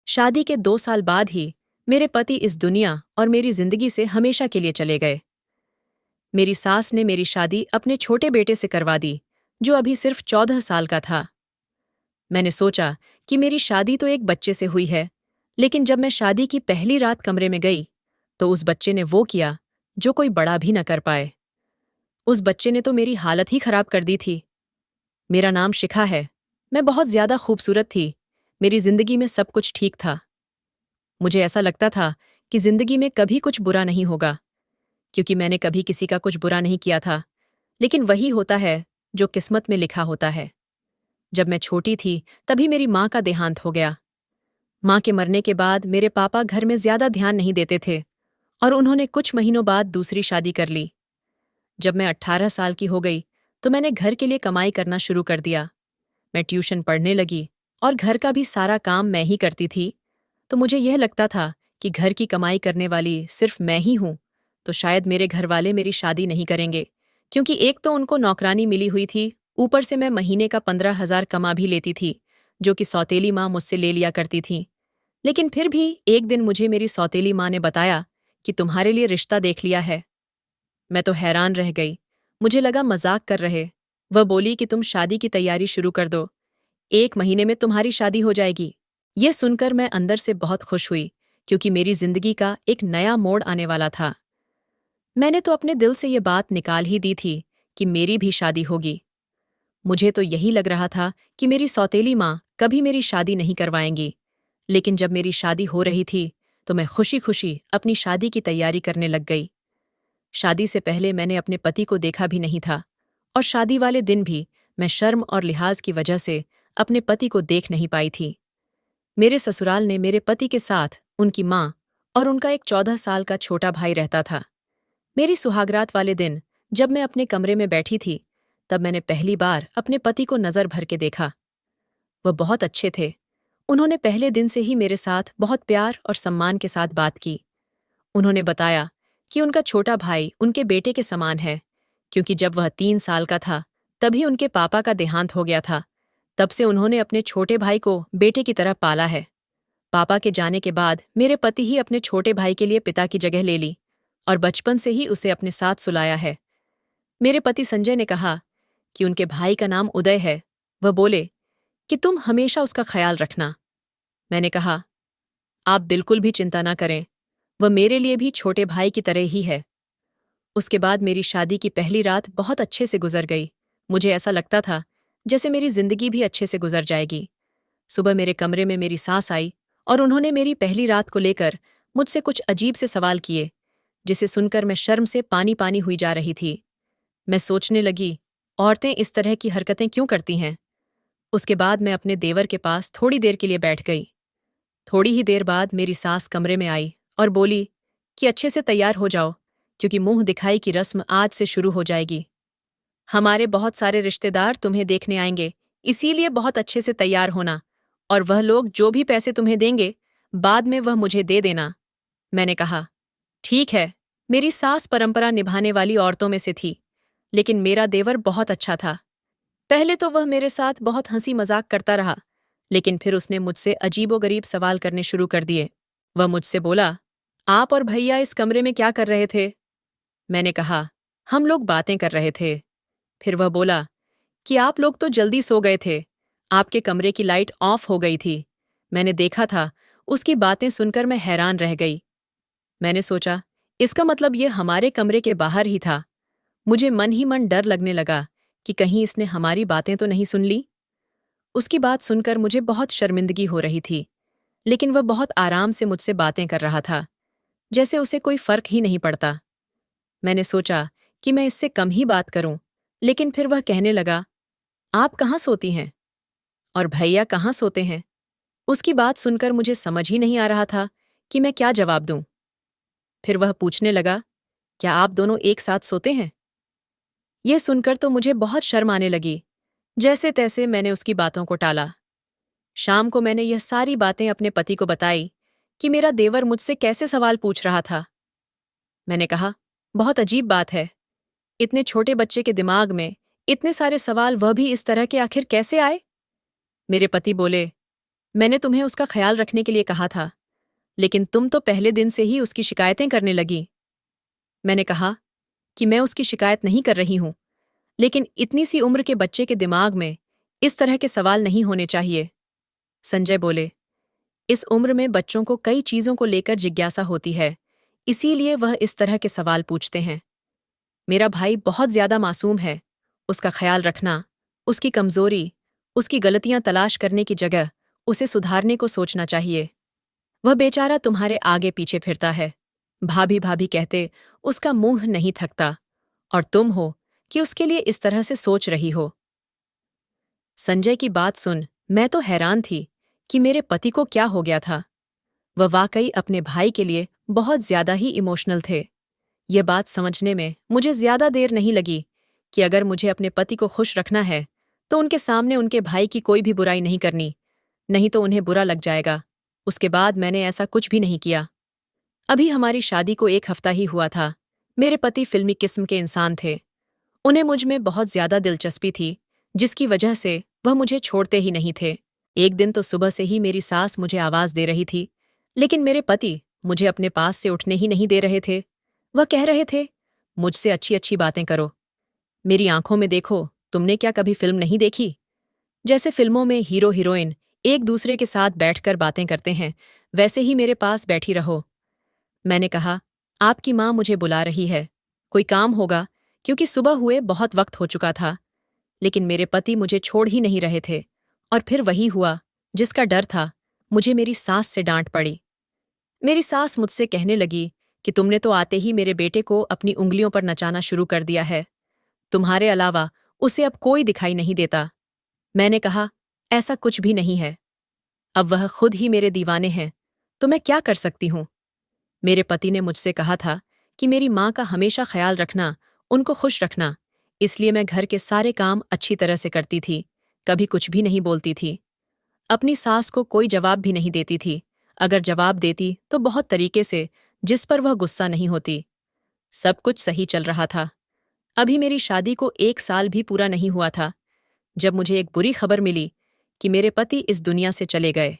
शादी के 2 साल बाद ही मेरे पति इस दुनिया और मेरी जिंदगी से हमेशा के लिए चले गए। मेरी सास ने मेरी शादी अपने छोटे बेटे से करवा दी, जो अभी सिर्फ 14 साल का था। मैंने सोचा कि मेरी शादी तो एक बच्चे से हुई है, लेकिन जब मैं शादी की पहली रात कमरे में गई, तो उस बच्चे ने वो किया जो कोई बड़ा भी न कर पाए। उस बच्चे ने तो मेरी हालत ही खराब कर दी थी। मेरा नाम शिखा है। मैं बहुत ज्यादा खूबसूरत थी। मेरी जिंदगी में सब कुछ ठीक था। मुझे ऐसा लगता था कि जिंदगी में कभी कुछ बुरा नहीं होगा, क्योंकि मैंने कभी किसी का कुछ बुरा नहीं किया था। लेकिन वही होता है जो किस्मत में लिखा होता है। जब मैं छोटी थी तभी मेरी माँ का देहांत हो गया। माँ के मरने के बाद मेरे पापा घर में ज्यादा ध्यान नहीं देते थे और उन्होंने कुछ महीनों बाद दूसरी शादी कर ली। जब मैं 18 साल की हो गई तो मैंने घर के लिए कमाई करना शुरू कर दिया। मैं ट्यूशन पढ़ने लगी और घर का भी सारा काम मैं ही करती थी। तो मुझे यह लगता था कि घर की कमाई करने वाली सिर्फ मैं ही हूं, तो शायद मेरे घर वाले मेरी शादी नहीं करेंगे, क्योंकि एक तो उनको नौकरानी मिली हुई थी, ऊपर से मैं महीने का 15,000 कमा भी लेती थी, जो कि सौतेली माँ मुझसे ले लिया करती थी। लेकिन फिर भी एक दिन मुझे मेरी सौतेली माँ ने बताया कि तुम्हारे लिए रिश्ता देख लिया है। मैं तो हैरान रह गई। मुझे लगा मजाक कर रहे। वह बोली कि तुम शादी की तैयारी शुरू कर दो, 1 महीने में तुम्हारी शादी हो जाएगी। यह सुनकर मैं अंदर से बहुत खुश हुई, क्योंकि मेरी जिंदगी का एक नया मोड़ आने वाला था। मैंने तो अपने दिल से ये बात निकाल ही दी थी कि मेरी भी शादी होगी। मुझे तो यही लग रहा था कि मेरी सौतेली माँ कभी मेरी शादी नहीं करवाएंगी। लेकिन जब मेरी शादी हो रही थी, तो मैं खुशी खुशी अपनी शादी की तैयारी करने लग गई। शादी से पहले मैंने अपने पति को देखा भी नहीं था, और शादी वाले दिन भी मैं शर्म और लिहाज की वजह से अपने पति को देख नहीं पाई थी। मेरे ससुराल ने मेरे पति के साथ उनकी माँ और उनका एक 14 साल का छोटा भाई रहता था। मेरी सुहागरात वाले दिन जब मैं अपने कमरे में बैठी थी, तब मैंने पहली बार अपने पति को नजर भर के देखा। वह बहुत अच्छे थे। उन्होंने पहले दिन से ही मेरे साथ बहुत प्यार और सम्मान के साथ बात की। उन्होंने बताया कि उनका छोटा भाई उनके बेटे के समान है, क्योंकि जब वह 3 साल का था तभी उनके पापा का देहांत हो गया था। तब से उन्होंने अपने छोटे भाई को बेटे की तरह पाला है। पापा के जाने के बाद मेरे पति ही अपने छोटे भाई के लिए पिता की जगह ले ली और बचपन से ही उसे अपने साथ सुलाया है। मेरे पति संजय ने कहा कि उनके भाई का नाम उदय है। वह बोले कि तुम हमेशा उसका ख्याल रखना। मैंने कहा, आप बिल्कुल भी चिंता ना करें, वह मेरे लिए भी छोटे भाई की तरह ही है। उसके बाद मेरी शादी की पहली रात बहुत अच्छे से गुजर गई। मुझे ऐसा लगता था जैसे मेरी जिंदगी भी अच्छे से गुजर जाएगी। सुबह मेरे कमरे में मेरी सास आई और उन्होंने मेरी पहली रात को लेकर मुझसे कुछ अजीब से सवाल किए, जिसे सुनकर मैं शर्म से पानी पानी हुई जा रही थी। मैं सोचने लगी, औरतें इस तरह की हरकतें क्यों करती हैं। उसके बाद मैं अपने देवर के पास थोड़ी देर के लिए बैठ गई। थोड़ी ही देर बाद मेरी सास कमरे में आई और बोली कि अच्छे से तैयार हो जाओ, क्योंकि मुंह दिखाई की रस्म आज से शुरू हो जाएगी। हमारे बहुत सारे रिश्तेदार तुम्हें देखने आएंगे, इसीलिए बहुत अच्छे से तैयार होना, और वह लोग जो भी पैसे तुम्हें देंगे, बाद में वह मुझे दे देना। मैंने कहा, ठीक है। मेरी सास परंपरा निभाने वाली औरतों में से थी, लेकिन मेरा देवर बहुत अच्छा था। पहले तो वह मेरे साथ बहुत हंसी मजाक करता रहा, लेकिन फिर उसने मुझसे अजीबोगरीब सवाल करने शुरू कर दिए। वह मुझसे बोला, आप और भैया इस कमरे में क्या कर रहे थे? मैंने कहा, हम लोग बातें कर रहे थे। फिर वह बोला कि आप लोग तो जल्दी सो गए थे, आपके कमरे की लाइट ऑफ हो गई थी। मैंने देखा था। उसकी बातें सुनकर मैं हैरान रह गई। मैंने सोचा, इसका मतलब ये हमारे कमरे के बाहर ही था। मुझे मन ही मन डर लगने लगा कि कहीं इसने हमारी बातें तो नहीं सुन ली। उसकी बात सुनकर मुझे बहुत शर्मिंदगी हो रही थी, लेकिन वह बहुत आराम से मुझसे बातें कर रहा था, जैसे उसे कोई फर्क ही नहीं पड़ता। मैंने सोचा कि मैं इससे कम ही बात करूं, लेकिन फिर वह कहने लगा, आप कहाँ सोती हैं? और भैया कहाँ सोते हैं? उसकी बात सुनकर मुझे समझ ही नहीं आ रहा था कि मैं क्या जवाब दूं। फिर वह पूछने लगा, क्या आप दोनों एक साथ सोते हैं? यह सुनकर तो मुझे बहुत शर्म आने लगी। जैसे तैसे मैंने उसकी बातों को टाला। शाम को मैंने यह सारी बातें अपने पति को बताई कि मेरा देवर मुझसे कैसे सवाल पूछ रहा था। मैंने कहा, बहुत अजीब बात है। इतने छोटे बच्चे के दिमाग में इतने सारे सवाल, वह भी इस तरह के, आखिर कैसे आए? मेरे पति बोले, मैंने तुम्हें उसका ख्याल रखने के लिए कहा था, लेकिन तुम तो पहले दिन से ही उसकी शिकायतें करने लगी। मैंने कहा कि मैं उसकी शिकायत नहीं कर रही हूं, लेकिन इतनी सी उम्र के बच्चे के दिमाग में इस तरह के सवाल नहीं होने चाहिए। संजय बोले, इस उम्र में बच्चों को कई चीजों को लेकर जिज्ञासा होती है, इसीलिए वह इस तरह के सवाल पूछते हैं। मेरा भाई बहुत ज्यादा मासूम है। उसका ख्याल रखना, उसकी कमजोरी, उसकी गलतियां तलाश करने की जगह उसे सुधारने को सोचना चाहिए। वह बेचारा तुम्हारे आगे पीछे फिरता है। भाभी भाभी कहते उसका मुंह नहीं थकता, और तुम हो कि उसके लिए इस तरह से सोच रही हो। संजय की बात सुन मैं तो हैरान थी कि मेरे पति को क्या हो गया था। वह वाकई अपने भाई के लिए बहुत ज्यादा ही इमोशनल थे। यह बात समझने में मुझे ज्यादा देर नहीं लगी कि अगर मुझे अपने पति को खुश रखना है तो उनके सामने उनके भाई की कोई भी बुराई नहीं करनी, नहीं तो उन्हें बुरा लग जाएगा। उसके बाद मैंने ऐसा कुछ भी नहीं किया। अभी हमारी शादी को 1 हफ्ता ही हुआ था। मेरे पति फिल्मी किस्म के इंसान थे। उन्हें मुझ में बहुत ज्यादा दिलचस्पी थी, जिसकी वजह से वह मुझे छोड़ते ही नहीं थे। एक दिन तो सुबह से ही मेरी सास मुझे आवाज दे रही थी, लेकिन मेरे पति मुझे अपने पास से उठने ही नहीं दे रहे थे। वह कह रहे थे, मुझसे अच्छी अच्छी बातें करो, मेरी आंखों में देखो। तुमने क्या कभी फिल्म नहीं देखी? जैसे फिल्मों में हीरो हीरोइन एक दूसरे के साथ बैठकर बातें करते हैं, वैसे ही मेरे पास बैठी रहो। मैंने कहा, आपकी माँ मुझे बुला रही है, कोई काम होगा, क्योंकि सुबह हुए बहुत वक्त हो चुका था। लेकिन मेरे पति मुझे छोड़ ही नहीं रहे थे, और फिर वही हुआ जिसका डर था। मुझे मेरी सास से डांट पड़ी। मेरी सास मुझसे कहने लगी कि तुमने तो आते ही मेरे बेटे को अपनी उंगलियों पर नचाना शुरू कर दिया है। तुम्हारे अलावा उसे अब कोई दिखाई नहीं देता। मैंने कहा, ऐसा कुछ भी नहीं है। अब वह खुद ही मेरे दीवाने हैं, तो मैं क्या कर सकती हूँ? मेरे पति ने मुझसे कहा था कि मेरी माँ का हमेशा ख्याल रखना, उनको खुश रखना, इसलिए मैं घर के सारे काम अच्छी तरह से करती थी, कभी कुछ भी नहीं बोलती थी। अपनी सास को कोई जवाब भी नहीं देती थी। अगर जवाब देती तो बहुत तरीके से, जिस पर वह गुस्सा नहीं होती। सब कुछ सही चल रहा था। अभी मेरी शादी को 1 साल भी पूरा नहीं हुआ था, जब मुझे एक बुरी खबर मिली कि मेरे पति इस दुनिया से चले गए।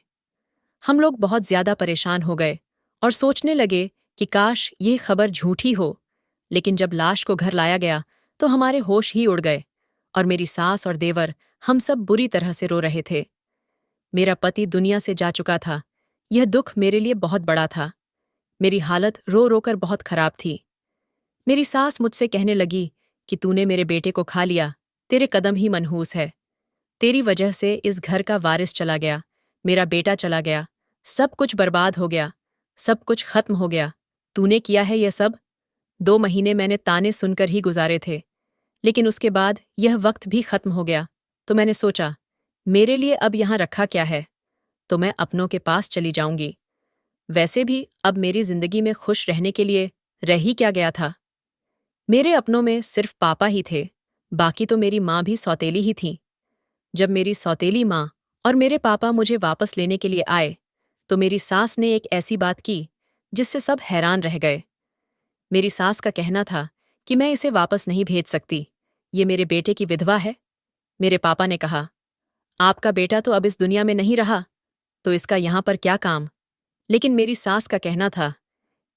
हम लोग बहुत ज्यादा परेशान हो गए और सोचने लगे कि काश ये खबर झूठी हो। लेकिन जब लाश को घर लाया गया तो हमारे होश ही उड़ गए, और मेरी सास और देवर हम सब बुरी तरह से रो रहे थे। मेरा पति दुनिया से जा चुका था। यह दुख मेरे लिए बहुत बड़ा था। मेरी हालत रो रो कर बहुत खराब थी। मेरी सास मुझसे कहने लगी कि तूने मेरे बेटे को खा लिया, तेरे कदम ही मनहूस है। तेरी वजह से इस घर का वारिस चला गया, मेरा बेटा चला गया, सब कुछ बर्बाद हो गया, सब कुछ खत्म हो गया। तूने किया है यह सब। 2 महीने मैंने ताने सुनकर ही गुजारे थे, लेकिन उसके बाद यह वक्त भी खत्म हो गया। तो मैंने सोचा, मेरे लिए अब यहाँ रखा क्या है, तो मैं अपनों के पास चली जाऊंगी। वैसे भी अब मेरी जिंदगी में खुश रहने के लिए रह ही क्या गया था। मेरे अपनों में सिर्फ पापा ही थे, बाकी तो मेरी माँ भी सौतेली ही थी। जब मेरी सौतेली माँ और मेरे पापा मुझे वापस लेने के लिए आए, तो मेरी सास ने एक ऐसी बात की जिससे सब हैरान रह गए। मेरी सास का कहना था कि मैं इसे वापस नहीं भेज सकती, ये मेरे बेटे की विधवा है। मेरे पापा ने कहा, आपका बेटा तो अब इस दुनिया में नहीं रहा, तो इसका यहाँ पर क्या काम? लेकिन मेरी सास का कहना था,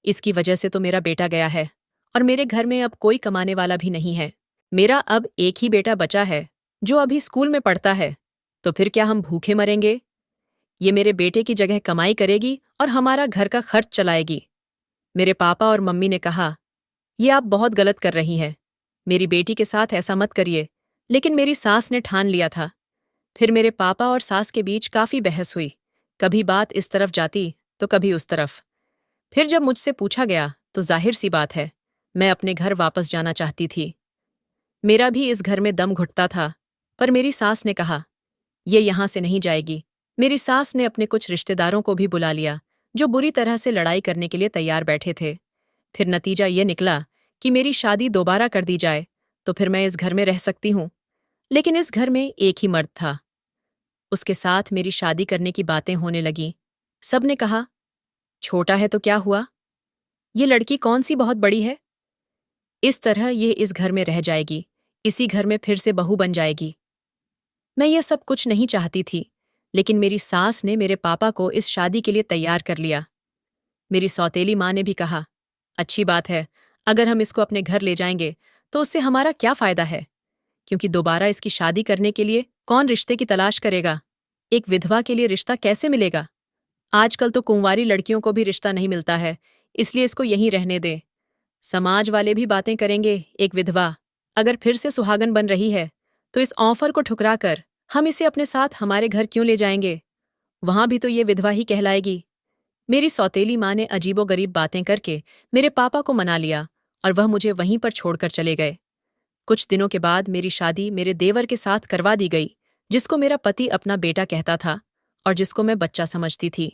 इसकी वजह से तो मेरा बेटा गया है, और मेरे घर में अब कोई कमाने वाला भी नहीं है। मेरा अब एक ही बेटा बचा है, जो अभी स्कूल में पढ़ता है, तो फिर क्या हम भूखे मरेंगे? ये मेरे बेटे की जगह कमाई करेगी और हमारा घर का खर्च चलाएगी। मेरे पापा और मम्मी ने कहा, ये आप बहुत गलत कर रही हैं, मेरी बेटी के साथ ऐसा मत करिए। लेकिन मेरी सास ने ठान लिया था। फिर मेरे पापा और सास के बीच काफी बहस हुई, कभी बात इस तरफ जाती तो कभी उस तरफ। फिर जब मुझसे पूछा गया तो जाहिर सी बात है, मैं अपने घर वापस जाना चाहती थी। मेरा भी इस घर में दम घुटता था, पर मेरी सास ने कहा, ये यहाँ से नहीं जाएगी। मेरी सास ने अपने कुछ रिश्तेदारों को भी बुला लिया, जो बुरी तरह से लड़ाई करने के लिए तैयार बैठे थे। फिर नतीजा ये निकला कि मेरी शादी दोबारा कर दी जाए, तो फिर मैं इस घर में रह सकती हूँ। लेकिन इस घर में एक ही मर्द था। उसके साथ मेरी शादी करने की बातें होने लगीं। सब ने कहा, छोटा है तो क्या हुआ, ये लड़की कौन सी बहुत बड़ी है, इस तरह ये इस घर में रह जाएगी, इसी घर में फिर से बहू बन जाएगी। मैं ये सब कुछ नहीं चाहती थी, लेकिन मेरी सास ने मेरे पापा को इस शादी के लिए तैयार कर लिया। मेरी सौतेली माँ ने भी कहा, अच्छी बात है, अगर हम इसको अपने घर ले जाएंगे तो उससे हमारा क्या फायदा है, क्योंकि दोबारा इसकी शादी करने के लिए कौन रिश्ते की तलाश करेगा? एक विधवा के लिए रिश्ता कैसे मिलेगा? आजकल तो कुंवारी लड़कियों को भी रिश्ता नहीं मिलता है, इसलिए इसको यहीं रहने दे। समाज वाले भी बातें करेंगे, एक विधवा अगर फिर से सुहागन बन रही है तो इस ऑफर को ठुकराकर हम इसे अपने साथ हमारे घर क्यों ले जाएंगे? वहां भी तो ये विधवा ही कहलाएगी। मेरी सौतेली माँ ने अजीबोगरीब बातें करके मेरे पापा को मना लिया और वह मुझे वहीं पर छोड़कर चले गए। कुछ दिनों के बाद मेरी शादी मेरे देवर के साथ करवा दी गई, जिसको मेरा पति अपना बेटा कहता था और जिसको मैं बच्चा समझती थी।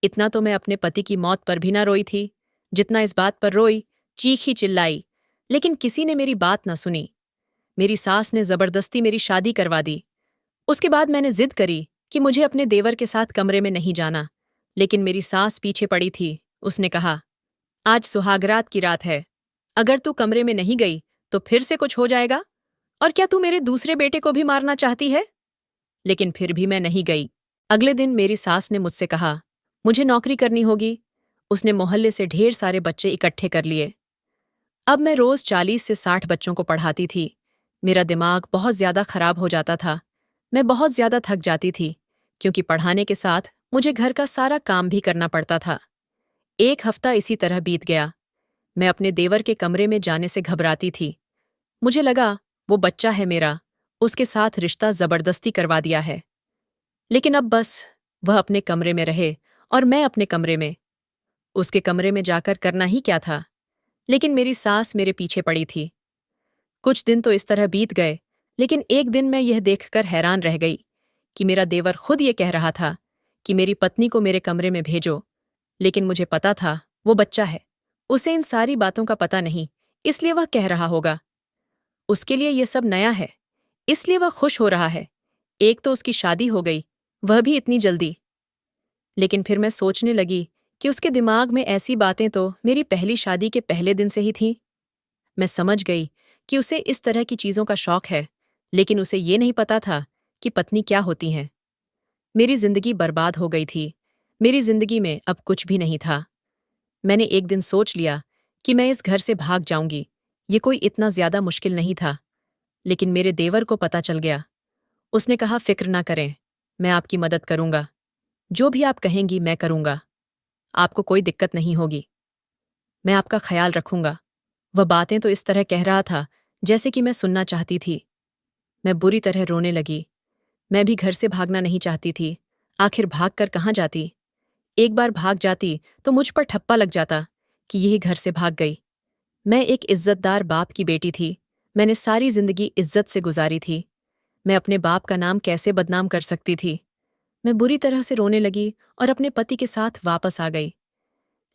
इतना तो मैं अपने पति की मौत पर भी ना रोई थी, जितना इस बात पर रोई, चीखी चिल्लाई, लेकिन किसी ने मेरी बात न सुनी। मेरी सास ने जबरदस्ती मेरी शादी करवा दी। उसके बाद मैंने जिद करी कि मुझे अपने देवर के साथ कमरे में नहीं जाना, लेकिन मेरी सास पीछे पड़ी थी। उसने कहा, आज सुहागरात की रात है, अगर तू कमरे में नहीं गई तो फिर से कुछ हो जाएगा, और क्या तू मेरे दूसरे बेटे को भी मारना चाहती है? लेकिन फिर भी मैं नहीं गई। अगले दिन मेरी सास ने मुझसे कहा, मुझे नौकरी करनी होगी। उसने मोहल्ले से ढेर सारे बच्चे इकट्ठे कर लिए। अब मैं रोज 40 से 60 बच्चों को पढ़ाती थी। मेरा दिमाग बहुत ज्यादा खराब हो जाता था। मैं बहुत ज्यादा थक जाती थी, क्योंकि पढ़ाने के साथ मुझे घर का सारा काम भी करना पड़ता था। एक हफ्ता इसी तरह बीत गया। मैं अपने देवर के कमरे में जाने से घबराती थी। मुझे लगा वो बच्चा है मेरा, उसके साथ रिश्ता जबरदस्ती करवा दिया है। लेकिन अब बस वह अपने कमरे में रहे और मैं अपने कमरे में। उसके कमरे में जाकर करना ही क्या था? लेकिन मेरी सास मेरे पीछे पड़ी थी। कुछ दिन तो इस तरह बीत गए, लेकिन एक दिन मैं यह देखकर हैरान रह गई कि मेरा देवर खुद ये कह रहा था कि मेरी पत्नी को मेरे कमरे में भेजो। लेकिन मुझे पता था वो बच्चा है, उसे इन सारी बातों का पता नहीं, इसलिए वह कह रहा होगा। उसके लिए यह सब नया है, इसलिए वह खुश हो रहा है। एक तो उसकी शादी हो गई, वह भी इतनी जल्दी। लेकिन फिर मैं सोचने लगी कि उसके दिमाग में ऐसी बातें तो मेरी पहली शादी के पहले दिन से ही थीं। मैं समझ गई कि उसे इस तरह की चीजों का शौक है, लेकिन उसे ये नहीं पता था कि पत्नी क्या होती हैं। मेरी जिंदगी बर्बाद हो गई थी। मेरी जिंदगी में अब कुछ भी नहीं था। मैंने एक दिन सोच लिया कि मैं इस घर से भाग जाऊंगी। ये कोई इतना ज्यादा मुश्किल नहीं था। लेकिन मेरे देवर को पता चल गया। उसने कहा, फिक्र ना करें, मैं आपकी मदद करूंगा। जो भी आप कहेंगी मैं करूंगा। आपको कोई दिक्कत नहीं होगी। मैं आपका ख्याल रखूंगा। वह बातें तो इस तरह कह रहा था जैसे कि मैं सुनना चाहती थी। मैं बुरी तरह रोने लगी। मैं भी घर से भागना नहीं चाहती थी। आखिर भाग कर कहाँ जाती? एक बार भाग जाती तो मुझ पर ठप्पा लग जाता कि यही घर से भाग गई। मैं एक इज्जतदार बाप की बेटी थी। मैंने सारी जिंदगी इज्जत से गुजारी थी। मैं अपने बाप का नाम कैसे बदनाम कर सकती थी? मैं बुरी तरह से रोने लगी और अपने पति के साथ वापस आ गई।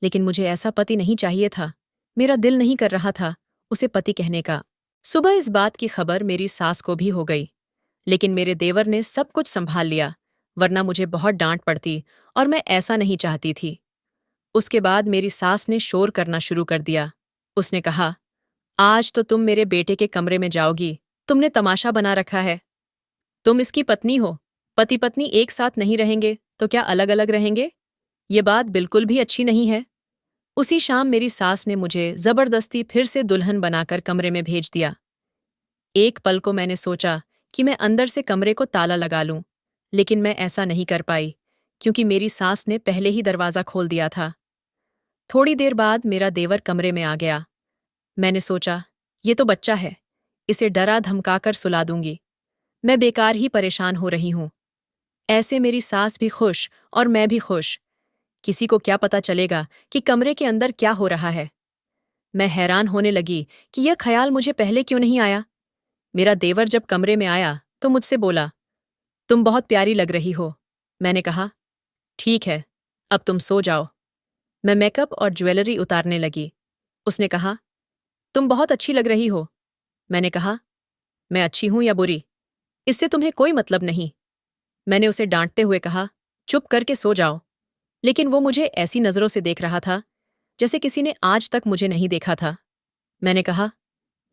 लेकिन मुझे ऐसा पति नहीं चाहिए था। मेरा दिल नहीं कर रहा था उसे पति कहने का। सुबह इस बात की खबर मेरी सास को भी हो गई, लेकिन मेरे देवर ने सब कुछ संभाल लिया, वरना मुझे बहुत डांट पड़ती और मैं ऐसा नहीं चाहती थी। उसके बाद मेरी सास ने शोर करना शुरू कर दिया। उसने कहा, आज तो तुम मेरे बेटे के कमरे में जाओगी। तुमने तमाशा बना रखा है। तुम इसकी पत्नी हो। पति पत्नी एक साथ नहीं रहेंगे तो क्या अलग अलग रहेंगे? ये बात बिल्कुल भी अच्छी नहीं है। उसी शाम मेरी सास ने मुझे जबरदस्ती फिर से दुल्हन बनाकर कमरे में भेज दिया। एक पल को मैंने सोचा कि मैं अंदर से कमरे को ताला लगा लूं, लेकिन मैं ऐसा नहीं कर पाई, क्योंकि मेरी सास ने पहले ही दरवाजा खोल दिया था। थोड़ी देर बाद मेरा देवर कमरे में आ गया। मैंने सोचा, ये तो बच्चा है, इसे डरा धमकाकर सुला दूंगी। मैं बेकार ही परेशान हो रही हूं। ऐसे मेरी सास भी खुश और मैं भी खुश। किसी को क्या पता चलेगा कि कमरे के अंदर क्या हो रहा है? मैं हैरान होने लगी कि यह ख्याल मुझे पहले क्यों नहीं आया। मेरा देवर जब कमरे में आया तो मुझसे बोला, तुम बहुत प्यारी लग रही हो। मैंने कहा, ठीक है, अब तुम सो जाओ। मैं मेकअप और ज्वेलरी उतारने लगी। उसने कहा, तुम बहुत अच्छी लग रही हो। मैंने कहा, मैं अच्छी हूं या बुरी, इससे तुम्हें कोई मतलब नहीं। मैंने उसे डांटते हुए कहा, चुप करके सो जाओ। लेकिन वो मुझे ऐसी नजरों से देख रहा था जैसे किसी ने आज तक मुझे नहीं देखा था। मैंने कहा,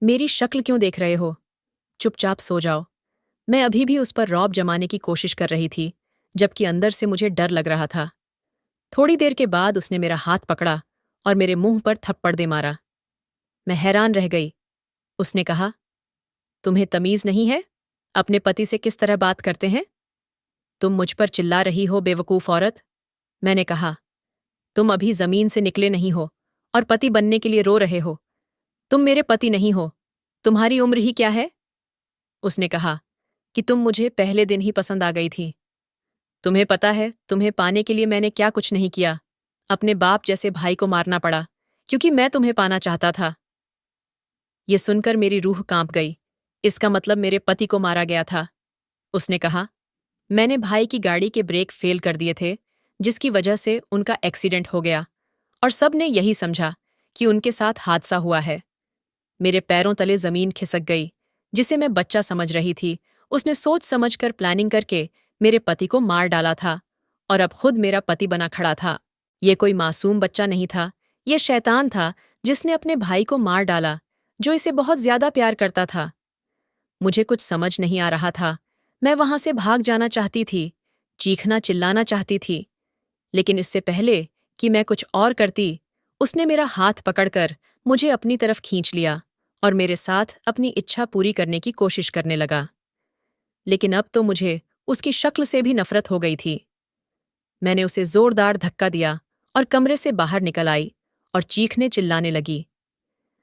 मेरी शक्ल क्यों देख रहे हो? चुपचाप सो जाओ। मैं अभी भी उस पर रौब जमाने की कोशिश कर रही थी, जबकि अंदर से मुझे डर लग रहा था। थोड़ी देर के बाद उसने मेरा हाथ पकड़ा और मेरे मुंह पर थप्पड़ दे मारा। मैं हैरान रह गई। उसने कहा, तुम्हें तमीज नहीं है? अपने पति से किस तरह बात करते हैं? तुम मुझ पर चिल्ला रही हो, बेवकूफ औरत। मैंने कहा, तुम अभी जमीन से निकले नहीं हो और पति बनने के लिए रो रहे हो। तुम मेरे पति नहीं हो। तुम्हारी उम्र ही क्या है? उसने कहा कि तुम मुझे पहले दिन ही पसंद आ गई थी। तुम्हें पता है, तुम्हें पाने के लिए मैंने क्या कुछ नहीं किया। अपने बाप जैसे भाई को मारना पड़ा क्योंकि मैं तुम्हें पाना चाहता था। ये सुनकर मेरी रूह कांप गई। इसका मतलब मेरे पति को मारा गया था। उसने कहा, मैंने भाई की गाड़ी के ब्रेक फेल कर दिए थे, जिसकी वजह से उनका एक्सीडेंट हो गया, और सब ने यही समझा कि उनके साथ हादसा हुआ है। मेरे पैरों तले जमीन खिसक गई। जिसे मैं बच्चा समझ रही थी, उसने सोच समझकर प्लानिंग करके मेरे पति को मार डाला था और अब खुद मेरा पति बना खड़ा था। ये कोई मासूम बच्चा नहीं था, ये शैतान था जिसने अपने भाई को मार डाला, जो इसे बहुत ज्यादा प्यार करता था। मुझे कुछ समझ नहीं आ रहा था। मैं वहां से भाग जाना चाहती थी, चीखना चिल्लाना चाहती थी, लेकिन इससे पहले कि मैं कुछ और करती, उसने मेरा हाथ पकड़कर मुझे अपनी तरफ खींच लिया और मेरे साथ अपनी इच्छा पूरी करने की कोशिश करने लगा। लेकिन अब तो मुझे उसकी शक्ल से भी नफरत हो गई थी। मैंने उसे जोरदार धक्का दिया और कमरे से बाहर निकल आई और चीखने चिल्लाने लगी।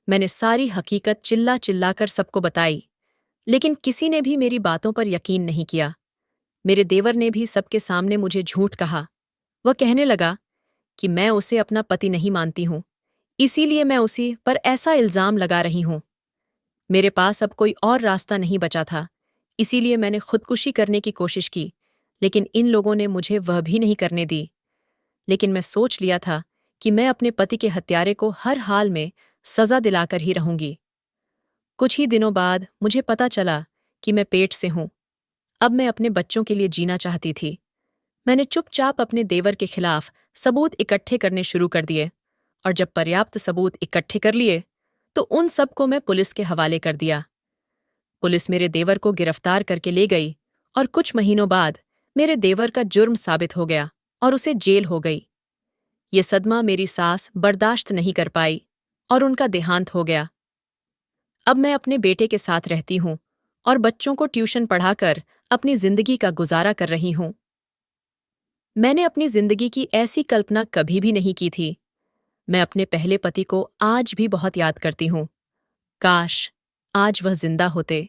मैंने सारी हकीकत चिल्ला चिल्ला कर सबको बताई, लेकिन किसी ने भी मेरी बातों पर यकीन नहीं किया। मेरे देवर ने भी सबके सामने मुझे झूठ कहा। वह कहने लगा कि मैं उसे अपना पति नहीं मानती हूं, इसीलिए मैं उसी पर ऐसा इल्जाम लगा रही हूं। मेरे पास अब कोई और रास्ता नहीं बचा था, इसीलिए मैंने खुदकुशी करने की कोशिश की, लेकिन इन लोगों ने मुझे वह भी नहीं करने दी। लेकिन मैं सोच लिया था कि मैं अपने पति के हत्यारे को हर हाल में सजा दिलाकर ही रहूंगी। कुछ ही दिनों बाद मुझे पता चला कि मैं पेट से हूं। अब मैं अपने बच्चों के लिए जीना चाहती थी। मैंने चुपचाप अपने देवर के खिलाफ सबूत इकट्ठे करने शुरू कर दिए, और जब पर्याप्त सबूत इकट्ठे कर लिए तो उन सबको मैं पुलिस के हवाले कर दिया। पुलिस मेरे देवर को गिरफ्तार करके ले गई और कुछ महीनों बाद मेरे देवर का जुर्म साबित हो गया और उसे जेल हो गई। ये सदमा मेरी सास बर्दाश्त नहीं कर पाई और उनका देहांत हो गया। अब मैं अपने बेटे के साथ रहती हूँ और बच्चों को ट्यूशन पढ़ाकर अपनी जिंदगी का गुजारा कर रही हूँ। मैंने अपनी जिंदगी की ऐसी कल्पना कभी भी नहीं की थी। मैं अपने पहले पति को आज भी बहुत याद करती हूँ। काश आज वह जिंदा होते।